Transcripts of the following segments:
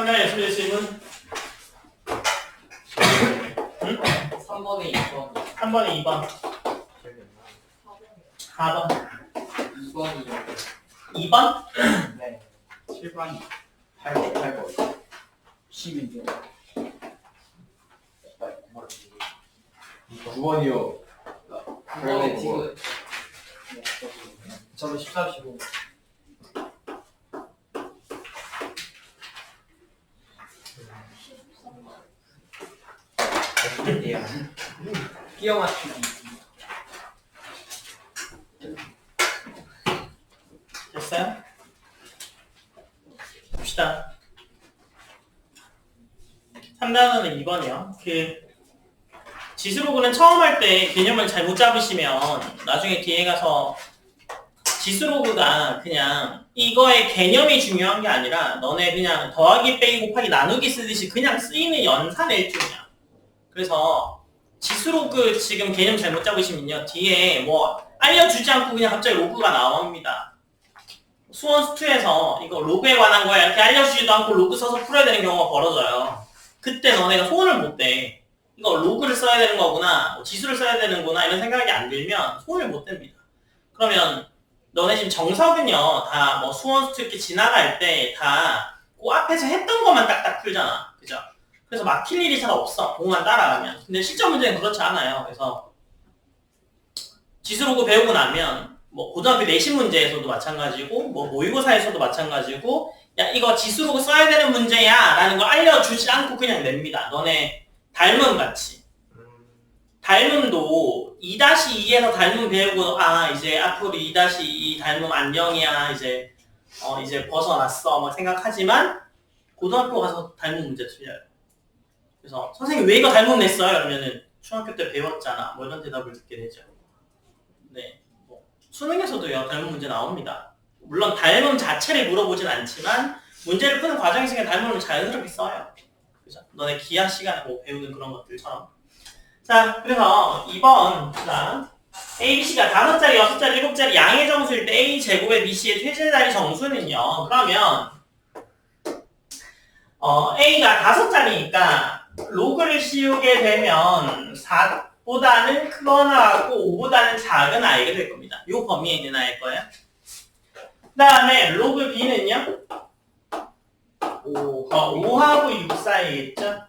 카메라 연습될 질문? 응? 3번에 2번. 3번에 2번. 4번. 2번이요. 2번? 네. 7번이 8번 10이죠. 9번이요. 그러면 지금 저는 14시고. 어떻게요? 끼워 맞추기. 됐어요? 봅시다. 3단원은 2번이요. 지수로그는 처음 할 때 개념을 잘못 잡으시면 나중에 뒤에 가서 지수로그가 그냥 이거의 개념이 중요한 게 아니라 너네 그냥 더하기 빼기 곱하기 나누기 쓰듯이 그냥 쓰이는 연산일 뿐이야. 그래서 지수로그 지금 개념 잘못 잡으시면요. 뒤에 뭐 알려주지 않고 그냥 갑자기 로그가 나옵니다. 수원2에서 이거 로그에 관한 거야 이렇게 알려주지도 않고 로그 써서 풀어야 되는 경우가 벌어져요. 그때 너네가 소원을 못 대. 이거 로그를 써야 되는 거구나, 지수를 써야 되는구나 이런 생각이 안 들면 소원을 못 댑니다. 그러면 너네 지금 정석은요 다 뭐 수원2 이렇게 지나갈 때 다 그 앞에서 했던 것만 딱딱 풀잖아. 그죠? 그래서 막힐 일이 잘 없어. 공만 따라가면. 근데 실전 문제는 그렇지 않아요. 그래서 지수로그 배우고 나면 뭐 고등학교 내신 문제에서도 마찬가지고 뭐 모의고사에서도 마찬가지고 야 이거 지수로그 써야 되는 문제야 라는 걸 알려주지 않고 그냥 냅니다. 너네 닮음 같이. 닮음도 2-2에서 닮음 배우고 이제 앞으로 2-2 닮음 안녕이야 이제 이제 벗어났어 뭐 생각하지만 고등학교 가서 닮음 문제 틀려요. 그래서 선생님 왜 이거 닮음 냈어요? 그러면은 중학교 때 배웠잖아 뭐 이런 대답을 듣게 되죠. 네, 뭐 수능에서도요 닮음 문제 나옵니다. 물론 닮음 자체를 물어보진 않지만 문제를 푸는 과정에서 그냥 닮음을 자연스럽게 써요. 그죠? 너네 기하 시간에 뭐 배우는 그런 것들처럼. 자, 그래서 2번 자, ABC가 5자리, 6자리, 7자리 양의 정수일 때 A 제곱의 BC의 최제자리 정수는요. 그러면 A가 5자리니까 로그를 씌우게 되면 4보다는 크거나 하고 5보다는 작은 아이가 될 겁니다. 이 범위에 있는 아이일 거예요. 그 다음에 로그 B는요. 5하고 6 사이겠죠.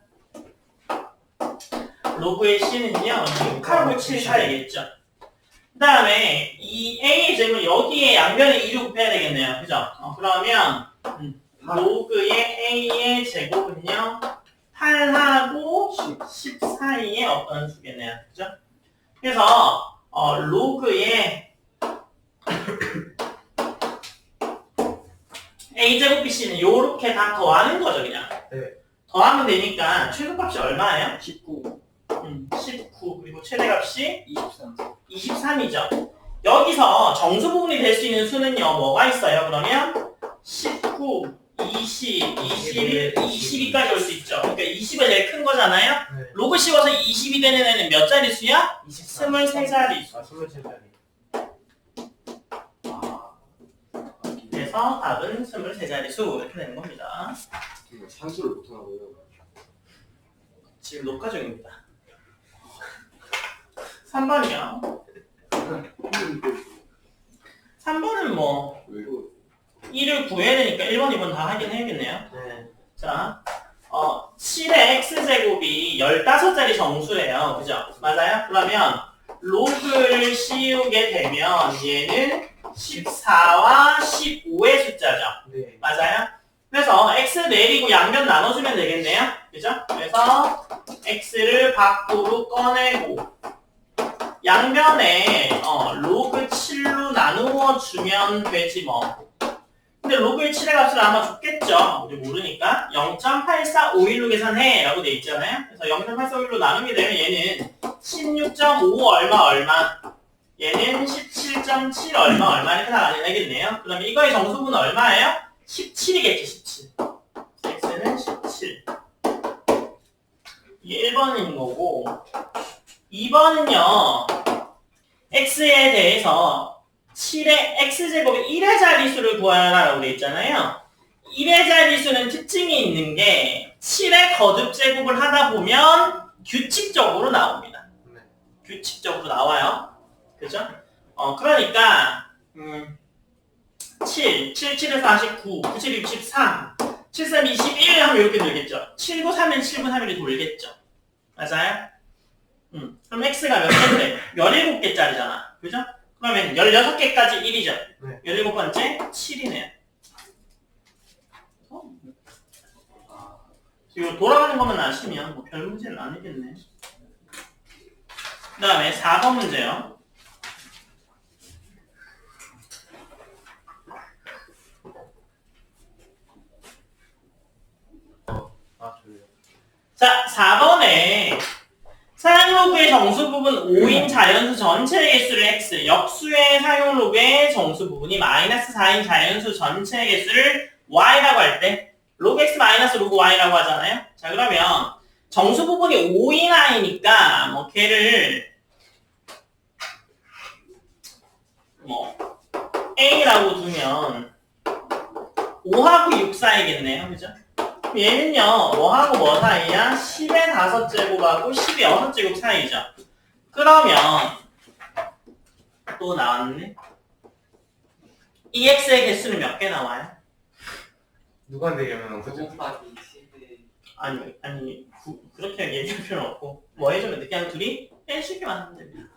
로그의 C는요. 6하고 7 사이겠죠. 그 다음에 이 A의 제곱은 여기에 양변에 2를 곱해야 되겠네요. 그죠? 그러면 로그의 A의 제곱은요. 8하고 10 사이에 어떤 수겠네요. 그죠? 그래서 로그의 A제곱 BC는 요렇게 다 더하는 거죠, 그냥. 네. 더하면 되니까 최소값이 얼마예요? 19, 19 그리고 최대값이 23. 23이죠. 여기서 정수 부분이 될 수 있는 수는요, 뭐가 있어요? 그러면 19, 20, 21, 22까지 올 수 있죠. 그러니까 20이 제일 큰 거잖아요? 네. 로그 씌워서 20이 되는 애는 몇 자리 수야? 23. 23자리 수. 23자리. 그래서 답은 23자리 수 이렇게 되는 겁니다. 산수를 못하고요. 지금 녹화 중입니다. 3번이요. 3번은 뭐 1을 구해야 되니까 1번, 2번 다 하긴 해야겠네요. 네. 자, 7의 x제곱이 15자리 정수예요. 그죠? 맞아요? 그러면 로그를 씌우게 되면 얘는 14와 15의 숫자죠. 네. 맞아요? 그래서 x 내리고 양변 나눠주면 되겠네요. 그죠? 그래서 x를 밖으로 꺼내고 양변에 로그 7로 나누어 주면 되지 뭐. 근데 로그의 7의 값을 아마 줬겠죠. 우리 모르니까 0.8451로 계산해 라고 돼 있잖아요. 그래서 0.8451로 나누게 되면 얘는 16.5 얼마 얘는 17.7 얼마 이렇게 나가게 되겠네요. 그럼 이거의 정수분은 얼마예요? 17이겠지 17. x는 17. 이게 1번인 거고 2번은요. x에 대해서 7의 x제곱의 1의 자릿수를 구하라라고 돼 있잖아요. 1의 자릿수 x는 특징이 있는 게 7의 거듭 제곱을 하다 보면 규칙적으로 나옵니다. 네. 규칙적으로 나와요. 그죠? 그러니까 7, 7, 7은 49, 9, 7, 63, 7, 3, 21 하면 이렇게 돌겠죠. 7, 9, 3일, 7, 9, 3일이 돌겠죠. 맞아요? 그럼 x가 몇 개인데? 17개짜리잖아. 그죠? 그러면 16개까지 1이죠. 네. 17번째 7이네요. 이거 돌아가는 것만 아시면 뭐 별 문제는 아니겠네. 그 다음에 4번 문제요. 자, 4번에 사용로그의 정수 부분 5인 자연수 전체의 개수를 x, 역수의 사용로그의 정수 부분이 마이너스 4인 자연수 전체의 개수를 y라고 할 때 로그 x 마이너스 로그 y라고 하잖아요. 자, 그러면 정수 부분이 5인 i니까 뭐 걔를 뭐 a라고 두면 5하고 6 사이겠네요. 그죠? 얘는요, 뭐하고 뭐 사이야? 10의 5제곱하고 10의 6제곱 사이죠. 그러면 또 나왔네. EX의 개수는 몇 개 나와요? 누구한테 얘기하면 9 그죠? 곱하기 10의 아니, 그렇게 얘기할 필요는 없고, 뭐 해주면 돼? 그냥 둘이 빼주기만 하면 됩니다.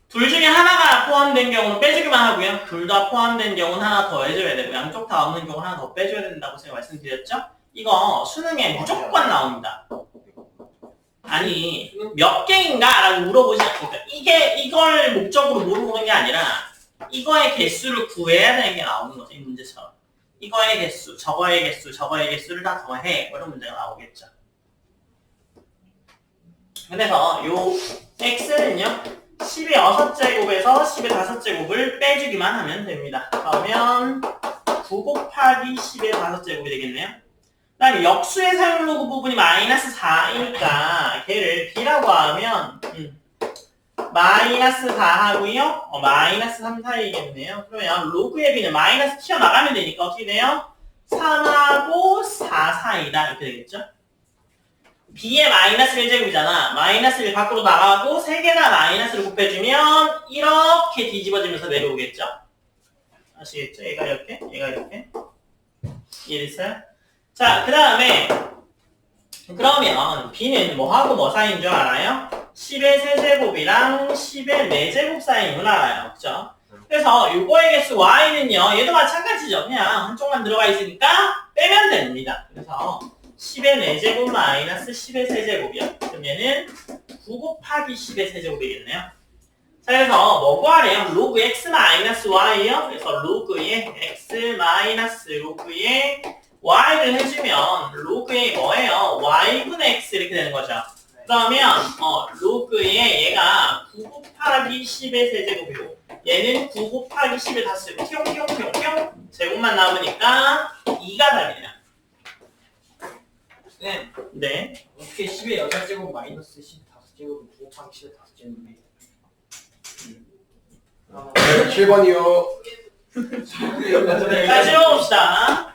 둘 중에 하나가 포함된 경우는 빼주기만 하고요. 둘 다 포함된 경우는 하나 더 해줘야 되고, 양쪽 다 없는 경우는 하나 더 빼줘야 된다고 제가 말씀드렸죠? 이거 수능에 무조건 나옵니다. 아니 몇 개인가? 라고 물어보지 않고 이걸 목적으로 물어보는 게 아니라 이거의 개수를 구해야 되는 게 나오는 거죠. 이 문제처럼. 이거의 개수, 저거의 개수, 저거의 개수를 다 더해. 이런 문제가 나오겠죠. 그래서 요 x는요. 10의 6제곱에서 10의 5제곱을 빼주기만 하면 됩니다. 그러면 9 곱하기 10의 5제곱이 되겠네요. 그 다음에 역수의 사용로그 부분이 마이너스 4이니까 걔를 b라고 하면 마이너스 4 하고요. 마이너스 3 사이겠네요. 그러면 로그의 b는 마이너스 튀어나가면 되니까 어떻게 돼요? 3하고 4 사이다 이렇게 되겠죠? b의 마이너스 1제곱이잖아. 마이너스 1 밖으로 나가고 3개나 마이너스를 곱해주면 이렇게 뒤집어지면서 내려오겠죠? 아시겠죠? 얘가 이렇게, 얘가 이렇게. 이해됐어요? 자, 그 다음에 그러면 b는 뭐하고 뭐 사이인 줄 알아요? 10의 세제곱이랑 10의 4제곱 사이인 줄 알아요. 그죠? 그래서 요거의 개수 y는요. 얘도 마찬가지죠. 그냥 한쪽만 들어가 있으니까 빼면 됩니다. 그래서 10의 4제곱 마이너스 10의 세제곱이요. 그럼 얘는 9 곱하기 10의 세제곱이겠네요. 자, 그래서 뭐 구하래요? 로그 x 마이너스 y요. 그래서 로그의 x 마이너스 로그의 y를 해주면 로그의 뭐예요? y분의 x 이렇게 되는 거죠. 그러면 로그의 얘가 9 곱하기 10의 세제곱이고 얘는 9 곱하기 10의 다스제곱 뿅뿅뿅뿅 제곱만 남으니까 2가 답이네요. 네. 어떻게 10의 6제곱 마이너스 10의 5제곱이 9 곱하기 10의 5제곱이 7번이요. 자, 지워봅시다.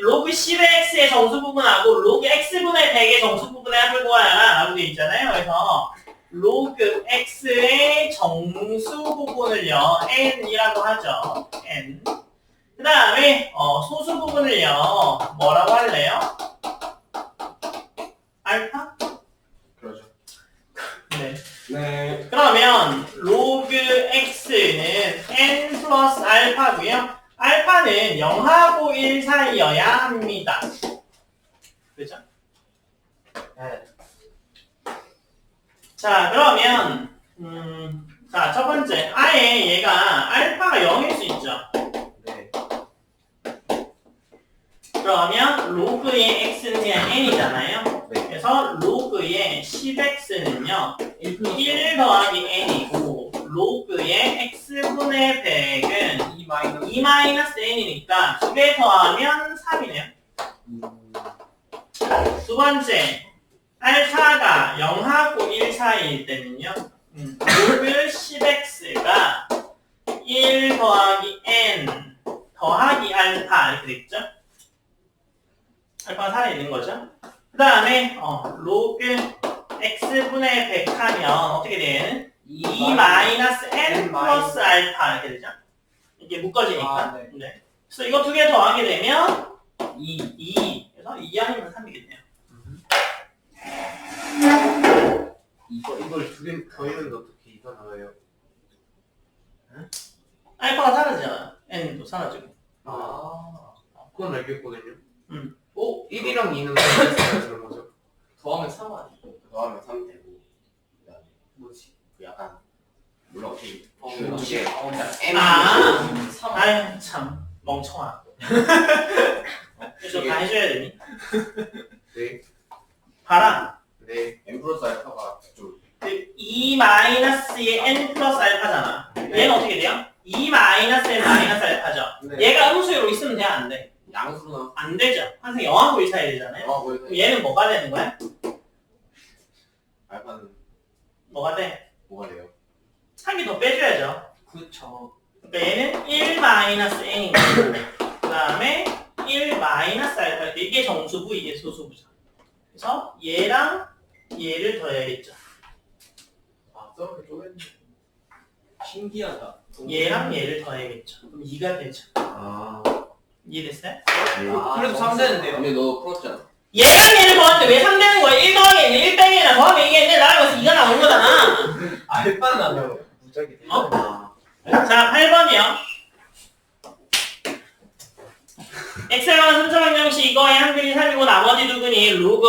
로그 10의 x의 정수 부분하고 로그 x분의 100의 정수 부분의 합을 구하라 라고 되어 있잖아요. 그래서 로그 x의 정수 부분을요 n이라고 하죠. n. 그 다음에 소수 부분을요 뭐라고 할래요? 알파? 그러죠. 네. 네. 그러면 로그 x는 n 플러스 알파고요. 알파는 0하고 1 사이여야 합니다. 그죠? 네. 자, 그러면 자, 첫 번째 아예 얘가 알파가 0일 수 있죠. 네. 그러면 로그의 x는 그냥 n이잖아요. 네. 그래서 로그의 10x는요 1 더하기 n이고 로그의 x분의 100은 2-n이니까 2배 더하면 3이네요. 두 번째, 알파가 0하고 1 사이일 때는요. 로그 10x가 1 더하기 n 더하기 알파 이렇게 되겠죠? 알파가 살아있는 거죠. 그 다음에 로그 x분의 100 하면 어떻게 돼? 2 마이너스 n 플러스 알파 이렇게 되죠. 이게 묶어지니까. 아, 네. 네. 그래서 이거 두 개 더하게 되면 2. 2. 그래서 2 아니면 3이겠네요. 이걸 두 개 더했는데 어떻게 이가 나와요? 알파가 사라지잖아요. n도 사라지고. 아, 그건 알겠거든요. 1이랑 2는 그런 거죠. 더하면 3 아니고. 더하면 3 되고, 그다음에 뭐지? 그 약간 몰라 어떻게 뭐지? 이게 아, 3. 아유 참 멍청아. 그래서 다 해줘야 되니? 네, 봐라. 네, n 플러스 알파가 좀 2 마이너스의 n 플러스 알파잖아. 얘는 어떻게 돼요? 2 마이너스 n 마이너스 알파죠. 네. 얘가 음수로 있으면 돼, 안 돼? 양수로 나와. 안 되죠. 항상 영하고 일사해야 되잖아요. 뭐예요? 그럼 얘는 뭐가 되는 거야? 알파는 뭐가 돼? 뭐가 돼요? 한 개 더 빼줘야죠. 그쵸. 그러니까 얘는 1 마이너스 n인 거고 그 다음에 1 마이너스 알파 이게 정수부 이게 소수부죠. 그래서 얘랑 얘를 더해야겠죠. 아, 저렇게 쪼갰네. 신기하다. 얘랑 얘를 더해야겠죠. 그럼 2가 되죠. 아, 이해됐어요? 그래도 3 되는데요. 근데 너 풀었잖아. 얘랑 얘를 더하는데 왜 3 되는 거야? 1 더하기 1 빼기 1나 더하면 이게 있는데 나랑 여기서 2가 나오는 거잖아. 알바는 안 나와요. 무작위 돼. 어? 자, 8번이요. x에 관한 3차 방정식 이거의 한 근이 3이고 나머지 두 근이 로그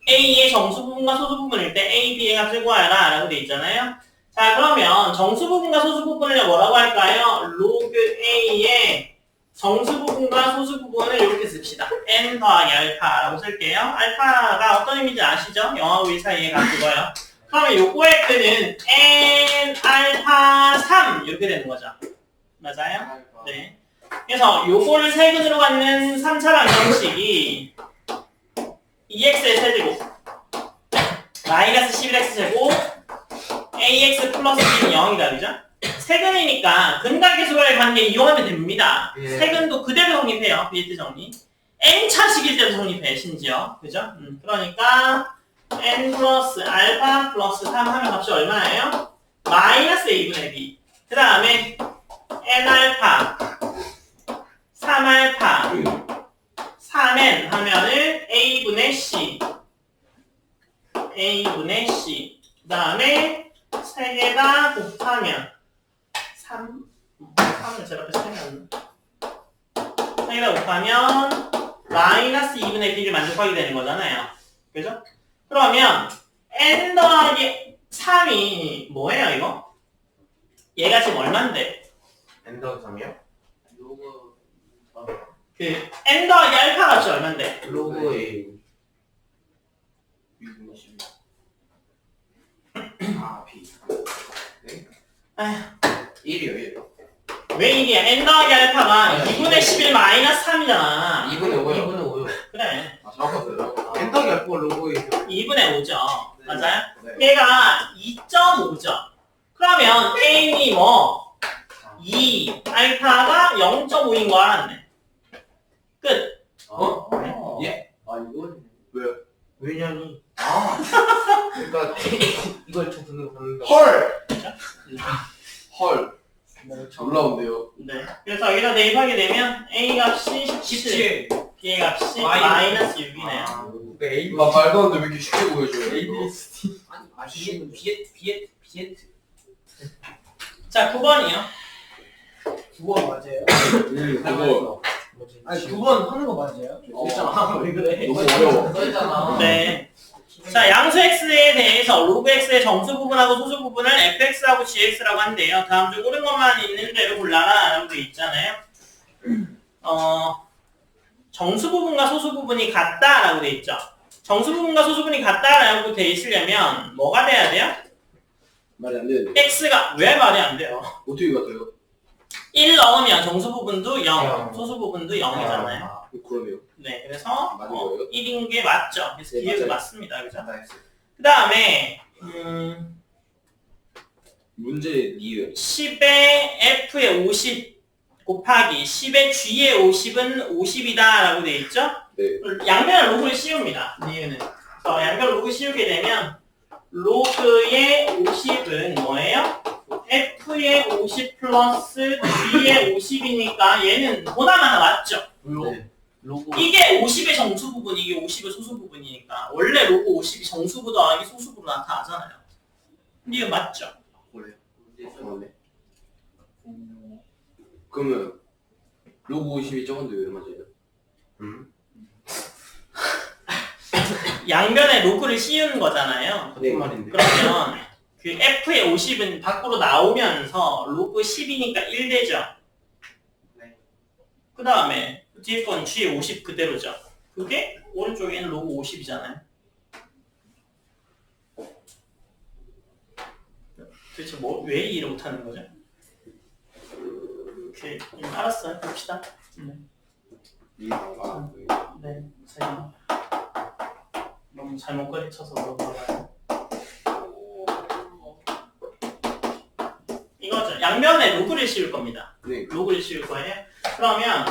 a의 정수 부분과 소수 부분일 때 a, b의 값을 구하라 라고 돼 있잖아요. 자, 그러면 정수 부분과 소수 부분을 뭐라고 할까요? 로그 a의 정수 부분과 소수 부분을 이렇게 씁시다. n 더하기 알파라고 쓸게요. 알파가 어떤 의미인지 아시죠? 영하고 1 사이의 값이고요. 그러면 요거의 끈은 n 알파 3 이렇게 되는 거죠. 맞아요? 네. 그래서 요거를 세근으로 갖는 3차 방정식이 2x의 세제곱 마이너스 11x 제곱 ax 플러스 b는 0이다. 그죠? 세근이니까 근각계수관의 관계 이용하면 됩니다. 예. 세근도 그대로 성립해요. 비트 정리. n차식일 때도 성립해 심지어. 그죠? 그러니까 n 플러스 알파 플러스 3 하면 값이 얼마예요? 마이너스 a분의 b. 그 다음에 n 알파 3 알파 3n 하면은 a분의 c a분의 c. 그 다음에 세 개 다 곱하면 3을 제가 앞에서 생각했나? 세 개 다 곱하면 마이너스 2분의 b를 만족하게 되는 거잖아요. 그죠? 그러면 n 더하기 3이 뭐예요 이거? 얘가 지금 얼만데? n 더하기 3이요? 로그 그 n 더하기 알파 값이 얼만데? 로그 A 620. 아, B. 네? 아휴, 1이요, 1. 왜 이게 n 더하기 알파가 2분의 11 마이너스 3이잖아. 2분의 5요. 2분의 5요. 그래. 아, 잘못했어요. n 더하기 알파가 로그 A. 2분의 5죠. 맞아요? 네. 얘가 2.5죠. 그러면 n이 뭐 2, 알파가 0.5인 거 알았네. 끝. 어? 예? 아, 이건. 왜요? 왜냐니? 아, 그러니까 이걸 저 등으로 받는다. 헐! 헐. 놀라운데요. 네. 그래서 여기다 대입하게 되면 a 값이 17, 17. b 값이 마이너스. 마이너스 6이네요. 그러니까 A. 나 말도 안 돼. 왜 이렇게 쉽게 보여줘요? ABSD. 아니, 비에트. 자, 9번이요. 9번 맞아요? 그거 아니, 9번 하는 거 맞아요? 어. 왜 그래? 너무 어려워. 써있잖아. 네. 자, 양수 x에 대해서 로그 x의 정수 부분하고 소수 부분을 fx하고 gx라고 한대요. 다음 중 옳은 것만 있는 대로 골라라 라고 돼 있잖아요. 정수 부분과 소수 부분이 같다라고 돼 있죠. 정수 부분과 소수 부분이 같다라고 돼 있으려면 뭐가 돼야 돼요? 말이 안 되는데. x가 왜 말이 안 돼요? 어떻게 같아요? 1 넣으면 정수 부분도 0, 영. 소수 부분도 0이잖아요. 아, 그러네요. 네, 그래서 맞은 거예요? 1인 게 맞죠. 그래서 네, 기억이 맞아요. 맞습니다. 그죠? 장난했어요. 그 다음에 문제 2요. 10의 f의 50 곱하기 10의 g의 50은 50이다 라고 돼 있죠? 네. 양변을 로그를 씌웁니다. 니은은. 양변 로그 씌우게 되면 로그의 50은 뭐예요? f의 50 플러스 g의 50이니까 얘는 보나마나 맞죠? 네. 로고 이게 50의 정수 부분, 이게 50의 소수 부분이니까 원래 로그 50이 정수부 더하기 소수부로 나타나잖아요. 이게 맞죠? 그래. 네. 그러면 로그 50이 적은데 왜 맞아요? 양변에 로그를 씌우는 거잖아요. 네. 말인데. 그러면 그 f의 50은 밖으로 나오면서 로그 10이니까 1 되죠? 네. 그 다음에 뒤에 건 g의 50 그대로죠? 그게 오른쪽에 있는 로그 50이잖아요. 도대체 왜 이해를 못하는 거죠? 오케이, 알았어요. 봅시다. 네, 제가 너무 잘못 가르쳐서 그런가 봐요. 이거죠. 양면에 로그를 씌울 겁니다. 네. 로그를 씌울 거예요. 그러면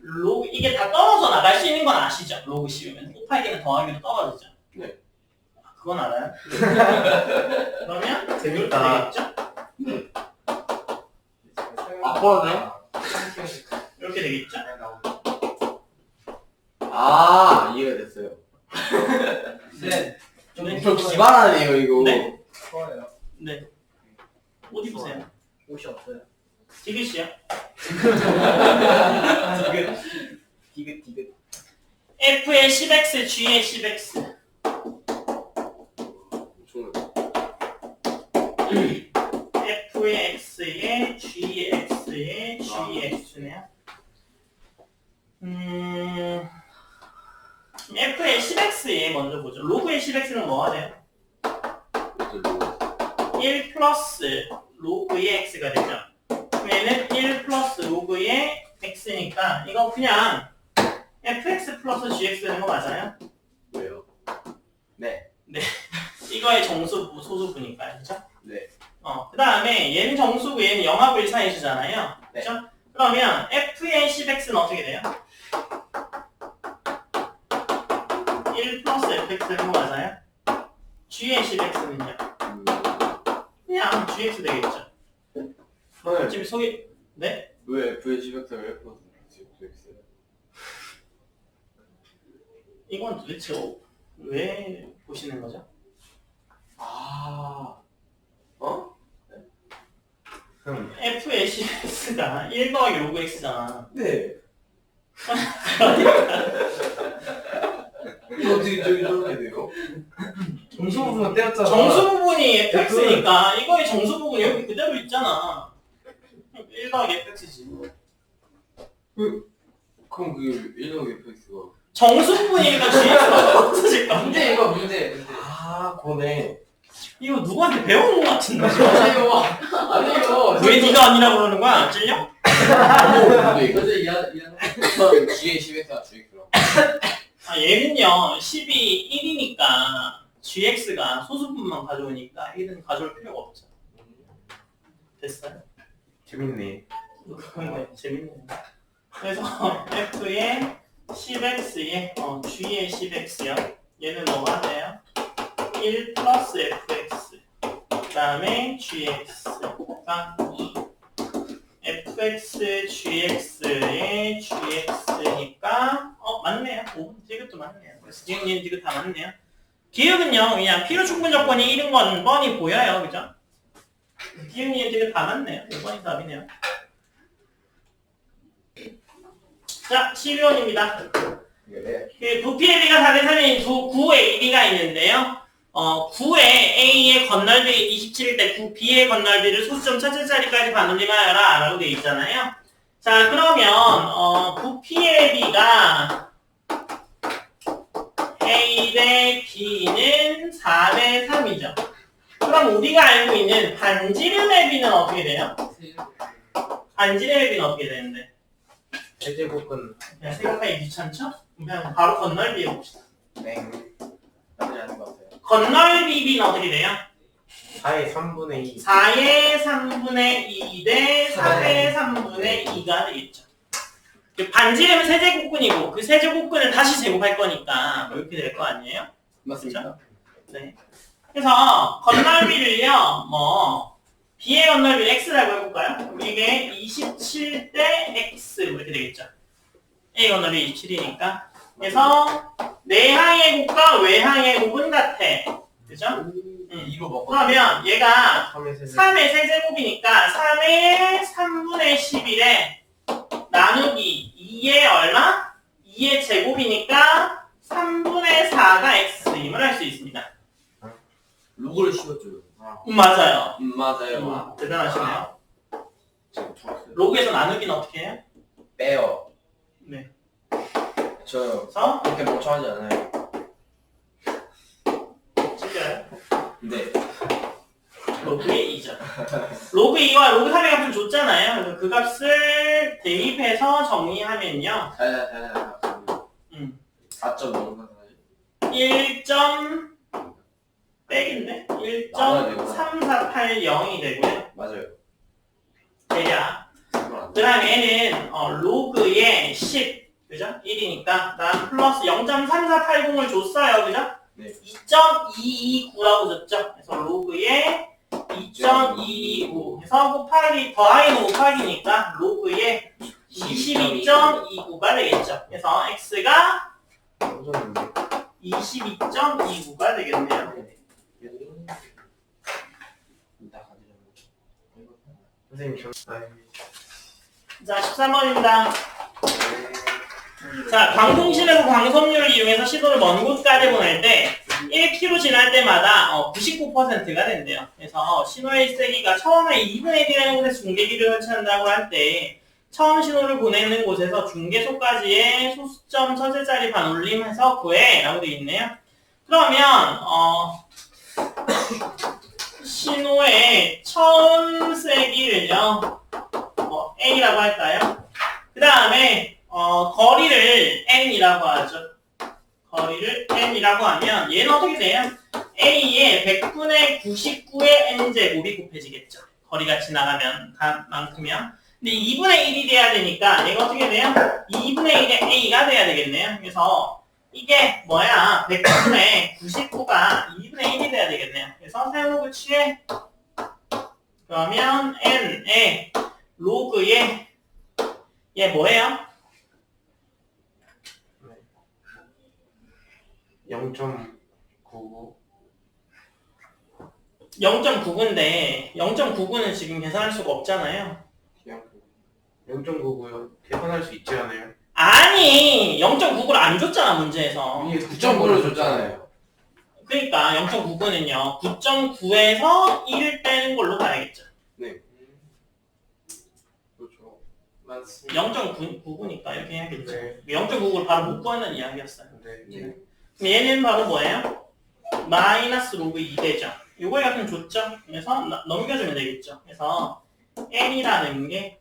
로그 이게 다 떨어져 나갈 수 있는 건 아시죠? 로그 씌우면 곱하기는 더하기로 떨어지죠. 네. 그건 알아요? 그러면 재밌다. 이렇게 되겠죠? 아, 그러네. 이렇게 되겠죠? 아, 이해가 됐어요. 네. 좀 기발하네요, 이거. 네. 좋아요. 네. 옷 입으세요. 옷이 없어요. 디귿이요. 디귿. F의 10x, G의 10x. F의 x에 G의 x에 G의 x네요. F의 10x에 먼저 보죠. 로그의 10x는 뭐가 돼요? 1 플러스 로그의 x가 되죠. 그럼 얘는 1 플러스 로그의 x니까 이거 그냥 fx 플러스 gx 되는 거 맞아요? 왜요? 네. 이거의 정수부, 소수부니까, 그죠? 네. 그 다음에 얘는 정수부, 얘는 영하부의 사이즈잖아요. 네. 그죠? 그러면 f의 10x는 어떻게 돼요? 1 플러스 fx 되는 거 맞아요? g의 10x는요? 그냥 gx 되겠죠? 네. 지금 속이, 네? 왜 F의 지각사를 F가 있어요? 이건 도대체 왜 보시는 거죠? 아, 어? f의 10x가 1 더하기 로그 x잖아. 네. 이거 어떻게 저기 저렇게 돼요? 정수 부분 떼었잖아. 정수 부분이 fx니까 이거의 정수 부분이 여기 그대로 있잖아. 1 더하기 fx지. 그럼 그 1억 FX가 정수 부분이니까 gx가 없어질 건데. 문제. 아, 그거네. 이거 누구한테 배운 것 같은데? 아니요. 왜 네가 아니라고 그러는 거야? 찔려? 근데 이거 어제 이해하는. G의 10X가 GX라고. 얘는요 10이 1이니까 gx가 소수분만 가져오니까 1은 가져올 필요가 없죠. 됐어요? 재밌네. 그건 재밌네요. 그래서 f의 10x에 g의 10x요. 얘는 뭐가 돼요? 1 플러스 fx 그 다음에 gx가 2 fx gx의 gx니까 맞네요. 5분 디귿도 맞네요. 그래서 지금 디귿 다 맞네요. 기억은요 그냥 필요 충분 조건이 1인 건 뻔히 보여요. 그죠? 기억이 디귿 다 맞네요. 5번이 답이네요. 자 12번입니다. 네. 그 부피의 B가 4대 3인 구의 B가 있는데요. 9의 A의 건널비 27일 때 9B의 건널비를 소수점 첫째 자리까지 반올림하여라 라고 되어 있잖아요. 자 그러면 부피의 B가 A 대 B는 4대 3이죠. 그럼 우리가 알고 있는 반지름의 B는 어떻게 돼요? 반지름의 B는 어떻게 되는데? 제제곱은 그냥 생각하기 귀찮죠? 그냥 바로 건널비 해봅시다. 네. 나쁘지 않은 것 같아요. 건널비 B는 어떻게 돼요? 4의 3분의 2. 4의 3분의 2 대 4의 3분의 2가 되겠죠. 그 반지름은 세제곱근이고 그 세제곱근을 다시 제곱할 거니까 뭐 이렇게 될 거 아니에요? 맞습니다. 네. 그래서 건널비를요, 뭐 b의 건널비를 x라고 해볼까요? 그럼 이게 27대 x 이렇게 되겠죠. a 건널비 27이니까. 그래서 내항의 곱과 외항의 곱은 같아. 그죠? 이거 먹고 그러면 얘가 3의 세제곱 3의 세제곱이니까 3의 3분의 11에 나누기 2의 얼마? 2의 제곱이니까 3분의 4가 x임을 알 수 있습니다. 로그를 씌워줘요. 맞아요. 맞아요. 대단하시네요. 지금 풀었어요. 로그에서 나누기는 어떻게 해요? 빼요. 네. 저요. 그래서 그렇게 멍청하지 않아요. 찍어요. 네. 로그의 2죠. 로그 2와 로그 3의 값을 줬잖아요. 그래서 그 값을 대입해서 정리하면요. 자. 4점 넘는 거지. 1점 백인데? 1.3480이 되고요. 맞아요. 대략. 이건 안 그 돼. 다음에 얘는 로그의 10, 그죠? 1이니까 다음 플러스 0.3480을 줬어요, 그죠? 네. 2.229라고 줬죠? 그래서 로그의 2.229 해서 곱하기 더하기는 곱하기니까 로그의 22.29가 되겠죠. 그래서 x가 떨어졌는데 22.29가 되겠네요. 나 가지려고. 선생님 자, 13번입니다. 자, 방송실에서 광섬유를 이용해서 시도를 먼 곳까지 보낼 때 1km 지날 때마다 99%가 된대요. 그래서 신호의 세기가 처음에 2분의 1이라는 곳에서 중계기를 설치한다고 할 때 처음 신호를 보내는 곳에서 중계소까지의 소수점 첫째짜리 반올림해서 구해 라고 되어 있네요. 그러면 신호의 처음 세기를요 A라고 할까요? 그 다음에 거리를 N이라고 하죠. 거리를 N이라고 하면 얘는 어떻게 돼요? A의 100분의 99의 N제곱이 곱해지겠죠. 거리가 지나가면 만큼이요. 근데 2분의 1이 돼야 되니까 얘가 어떻게 돼요? 2분의 1의 A가 돼야 되겠네요. 그래서 이게 뭐야? 100분의 99가 2분의 1이 돼야 되겠네요. 그래서 사용록을 취해. 그러면 N의 로그의 얘 뭐예요? 0.99 0.99인데 0.99는 지금 계산할 수가 없잖아요. 0.99요. 계산할 수 있지 않아요? 아니 0.99를 안 줬잖아 문제에서. 위에 9.9를 줬잖아요. 그러니까 0.99는요 9.9에서 1을 빼는 걸로 봐야겠죠. 네. 그렇죠. 맞습니다. 0.99니까 이렇게 해야겠죠. 네. 0.99를 바로 못 구하는 이야기였어요. 네. 그럼 얘는 바로 뭐예요? 마이너스 로그 2대죠. 요거에 같은 줬죠? 그래서 넘겨주면 되겠죠. 그래서 n이라는 게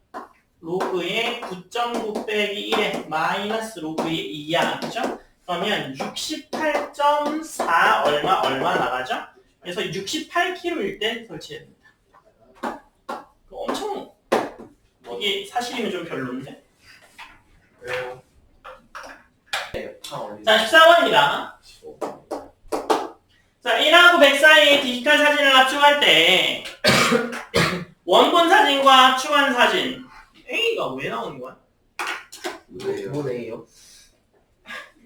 로그의 9.9 빼기 1에 마이너스 로그의 2야. 그죠? 그러면 68.4 얼마 나가죠? 그래서 68kg일 때 설치해야 됩니다. 엄청 이게 사실이면 좀 별론데? 왜요? 자, 14번입니다. 자, 1하고 100 사이의 디지털 사진을 압축할 때 원본 사진과 압축한 사진 A가 왜 나오는 거야? 뭔 A요?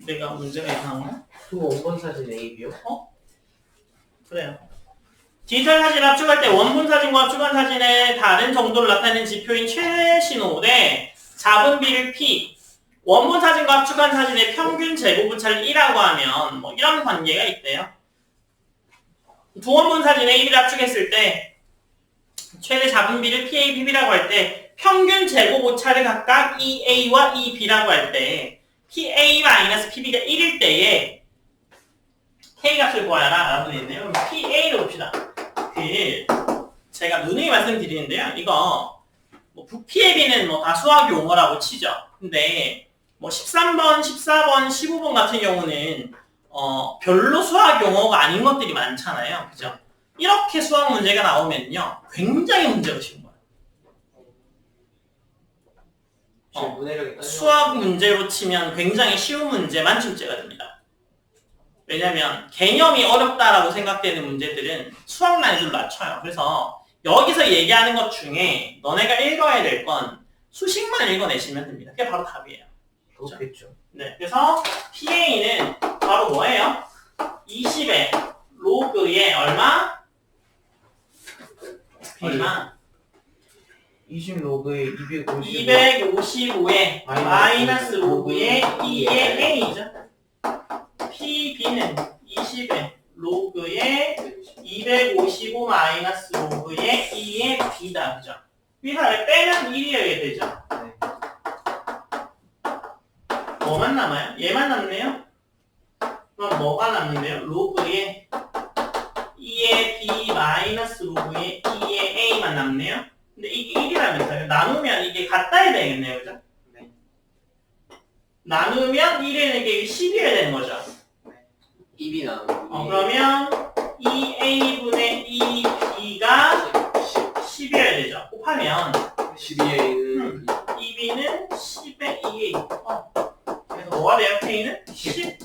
내가 문제가 이상한가? 두 원본 사진 A, B요? 그래요. 디지털 사진을 압축할 때 원본 사진과 압축한 사진의 다른 정도를 나타내는 지표인 최대 신호 대 잡은 비를 P 원본 사진과 압축한 사진의 평균 제곱오차를 1라고 하면 뭐 이런 관계가 있대요. 두 원본 사진에 1을 압축했을 때 최대 잡은 비를 PA, PB라고 할 때 평균 제곱오차를 각각 EA와 EB라고 할 때 PA-PB가 1일 때에 K 값을 구하라 라고 되어 있네요. 그럼 PA를 봅시다. 제가 누누이 말씀드리는데요. 이거 뭐 부피의 비는 뭐 다 수학 용어라고 치죠. 근데 뭐 13번, 14번, 15번 같은 경우는 별로 수학 용어가 아닌 것들이 많잖아요. 그죠? 이렇게 수학 문제가 나오면요. 굉장히 문제가 쉬운 거예요. 제 문해력이 딸려. 수학 문제로 치면 굉장히 쉬운 문제만 출제가 됩니다. 왜냐면 개념이 어렵다라고 생각되는 문제들은 수학 난이도를 낮춰요. 그래서 여기서 얘기하는 것 중에 너네가 읽어야 될 건 수식만 읽어내시면 됩니다. 그게 바로 답이에요. 그렇겠죠. 네, 그래서 PA는 바로 뭐예요? 20의 로그의 얼마? 얼마? 20 로그에 255. 255의 마이너스 로그의 2의 A죠. PB는 20의 로그의 255 마이너스 로그의 2의 B다. 그죠? 위사를 빼면 1이어야 되죠. 네. 뭐만 남아요? 얘만 남네요? 그럼 뭐가 남는데요? 로그의 2의 B 마이너스 로그의 2의 A만 남네요? 근데 이게 1이라면서요? 나누면 이게 같아야 되겠네요. 그죠? 네. 나누면 1이라는 게 10이어야 되는 거죠. 입이 나오고. 그러면 2A분의 2B가 10이어야 되죠. 곱하면 12A는 2B는 10의 2A. 그래서 뭐가 돼요? K는 10.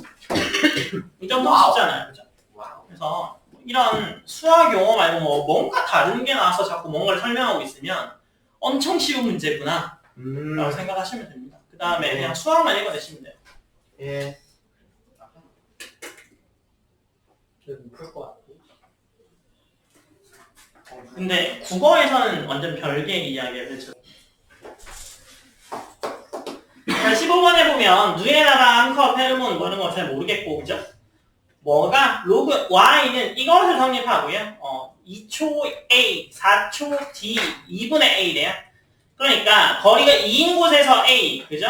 이 정도 쉽잖아요. 그죠? 와우. 그래서 이런 수학 용어 말고 뭐 뭔가 다른 게 나와서 자꾸 뭔가를 설명하고 있으면 엄청 쉬운 문제구나 라고 생각하시면 됩니다. 그 다음에 그냥 수학만 읽어내시면 돼요. 예. 풀것 같아. 근데 국어에서는 완전 별개의 이야기예요. 그렇죠? 자, 15번에 보면 누에나라, 암커, 페르몬 뭐 이런 거 잘 모르겠고 그죠? 뭐가 로그 y는 이것을 성립하고요. 2초 a, 4초 d, 2분의 a래요. 그러니까 거리가 2인 곳에서 a, 그죠?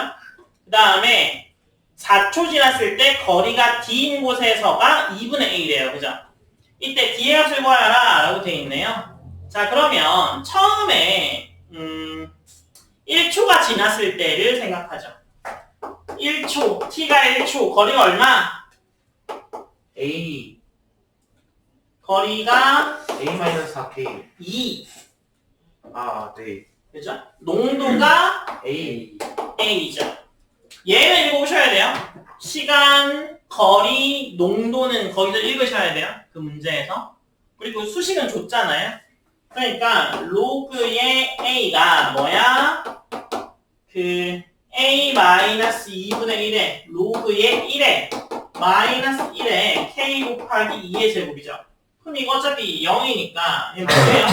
그 다음에 4초 지났을 때 거리가 d인 곳에서가 2분의 a래요. 그죠? 이때 d의 값을 구하라 라고 되어 있네요. 자, 그러면 처음에 1초가 지났을 때를 생각하죠. 1초, t가 1초, 거리가 얼마? A 거리가 A-4K. 2. 아, 네. 그죠? 농도가 A A죠. 얘는 읽어보셔야 돼요. 시간, 거리, 농도는 거기서 읽으셔야 돼요. 그 문제에서. 그리고 수식은 줬잖아요. 그러니까 로그의 A가 뭐야? 그 A-2분의 1에 로그의 1에 마이너스 1에 K 곱하기 2의 제곱이죠. 그럼 이거 어차피 0이니까 이게 뭐예요?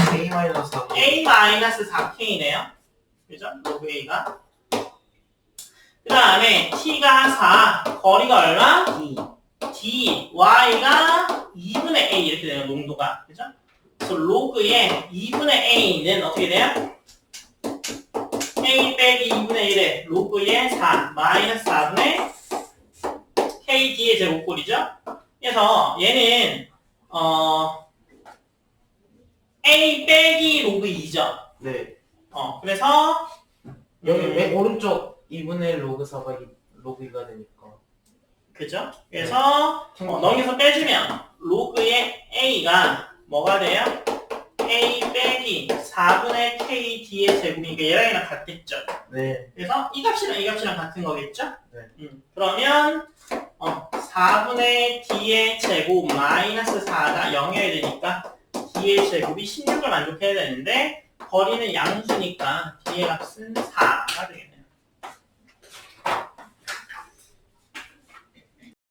A-4K네요. 그죠? 로그 A가. 그 다음에 T가 4, 거리가 얼마? D D, Y가 2분의 A 이렇게 돼요, 농도가. 그죠? 그래서 로그의 2분의 A는 어떻게 돼요? A 빼기 2분의 1에 로그의 4, 마이너스 4분의 KD의 제곱꼴이죠? 그래서 얘는 A 빼기 로그 2죠? 네. 그래서 여기 맨 오른쪽 2분의 로그 4가 로그 2가 되니까. 그죠? 그래서 넘겨서 빼주면 로그의 A가 뭐가 돼요? A 빼기 4분의 KD의 제곱이니까 얘랑 얘랑 같겠죠? 네. 그래서 이 값이랑 이 값이랑 같은 거겠죠? 네. 그러면 4분의 D의 제곱 마이너스 4가 0이어야 되니까 D의 제곱이 16을 만족해야 되는데 거리는 양수니까 D의 값은 4가 되겠네요.